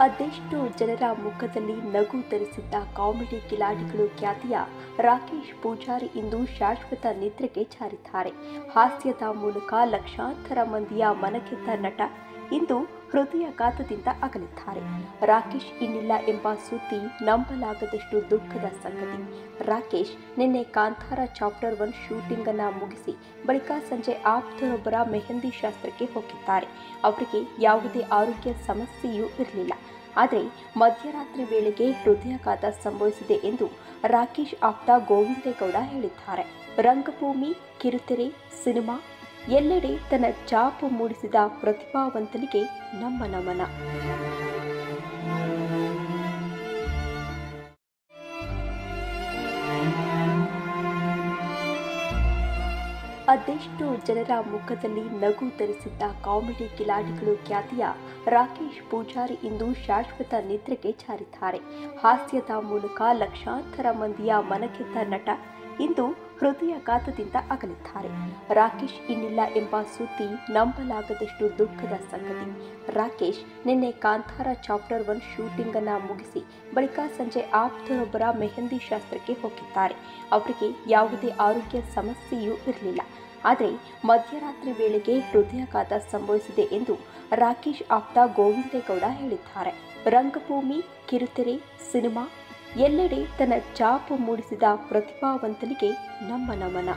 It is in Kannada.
ಅದೆಷ್ಟೋ ಜನರ ಮುಖದಲ್ಲಿ ನಗು ತರಿಸಿದ್ದ ಕಾಮಿಡಿ ಕಿಲಾಡಿಗಳು ಖ್ಯಾತಿಯ ರಾಕೇಶ್ ಪೂಜಾರಿ ಇಂದು ಶಾಶ್ವತ ನಿದ್ರೆಗೆ ಜಾರಿದ್ದಾರೆ. ಹಾಸ್ಯದ ಮೂಲಕ ಲಕ್ಷಾಂತರ ಮಂದಿಯ ಮನಗೆದ್ದ ನಟ ಇಂದು ಹೃದಯಾಘಾತದಿಂದ ಅಗಲಿದ್ದಾರೆ. ರಾಕೇಶ್ ಇನ್ನಿಲ್ಲ ಎಂಬ ಸುದ್ದಿ ನಂಬಲಾಗದಷ್ಟು ದುಃಖದ ಸಂಗತಿ. ರಾಕೇಶ್ ನಿನ್ನೆ ಕಾಂತಾರ ಚಾಪ್ಟರ್ 1 ಶೂಟಿಂಗ್ ಅನ್ನು ಮುಗಿಸಿ ಬಳಿಕ ಸಂಜೆ ಆಪ್ತರೊಬ್ಬರ ಮೆಹಂದಿ ಶಾಸ್ತ್ರಕ್ಕೆ ಹೋಗಿದ್ದಾರೆ. ಅವರಿಗೆ ಯಾವುದೇ ಆರೋಗ್ಯ ಸಮಸ್ಯೆಯೂ ಇರಲಿಲ್ಲ. ಆದರೆ ಮಧ್ಯರಾತ್ರಿ ವೇಳೆಗೆ ಹೃದಯಾಘಾತ ಸಂಭವಿಸಿದೆ ಎಂದು ರಾಕೇಶ್ ಆಪ್ತ ಗೋವಿಂದೇಗೌಡ ಹೇಳಿದ್ದಾರೆ. ರಂಗಭೂಮಿ, ಕಿರುತೆರೆ, ಸಿನಿಮಾ ಎಲ್ಲೆಡೆ ತನ್ನ ಛಾಪು ಮೂಡಿಸಿದ ಪ್ರತಿಭಾವಂತನಿಗೆ ನಮ್ಮ ನಮನ. ಅದೆಷ್ಟೋ ಜನರ ಮುಖದಲ್ಲಿ ನಗು ತರಿಸಿದ್ದ ಕಾಮಿಡಿ ಕಿಲಾಡಿಗಳು ಖ್ಯಾತಿಯ ರಾಕೇಶ್ ಪೂಜಾರಿ ಇಂದು ಶಾಶ್ವತ ನಿದ್ರೆಗೆ ಜಾರಿದ್ದಾರೆ. ಹಾಸ್ಯದ ಮೂಲಕ ಲಕ್ಷಾಂತರ ಮಂದಿಯ ಮನಗೆದ್ದ ನಟ ಇಂದು ಹೃದಯಾಘಾತದಿಂದ ಅಗಲಿದ್ದಾರೆ. ರಾಕೇಶ್ ಇನ್ನಿಲ್ಲ ಎಂಬ ಸುದ್ದಿ ನಂಬಲಾಗದಷ್ಟು ದುಃಖದ ಸಂಗತಿ. ರಾಕೇಶ್ ನಿನ್ನೆ ಕಾಂತಾರ ಚಾಪ್ಟರ್ 1 ಶೂಟಿಂಗ್ ಅನ್ನು ಮುಗಿಸಿ ಬಳಿಕ ಸಂಜೆ ಆಪ್ತರೊಬ್ಬರ ಮೆಹಂದಿ ಶಾಸ್ತ್ರಕ್ಕೆ ಹೋಗಿದ್ದಾರೆ. ಅವರಿಗೆ ಯಾವುದೇ ಆರೋಗ್ಯ ಸಮಸ್ಯೆಯೂ ಇರಲಿಲ್ಲ. ಆದರೆ ಮಧ್ಯರಾತ್ರಿ ವೇಳೆಗೆ ಹೃದಯಾಘಾತ ಸಂಭವಿಸಿದೆ ಎಂದು ರಾಕೇಶ್ ಆಪ್ತ ಗೋವಿಂದೇಗೌಡ ಹೇಳಿದ್ದಾರೆ. ರಂಗಭೂಮಿ, ಕಿರುತೆರೆ, ಸಿನಿಮಾ ಎಲ್ಲೆಡೆ ತನ್ನ ಛಾಪು ಮೂಡಿಸಿದ ಪ್ರತಿಭಾವಂತನಿಗೆ ನಮ್ಮ ನಮನ.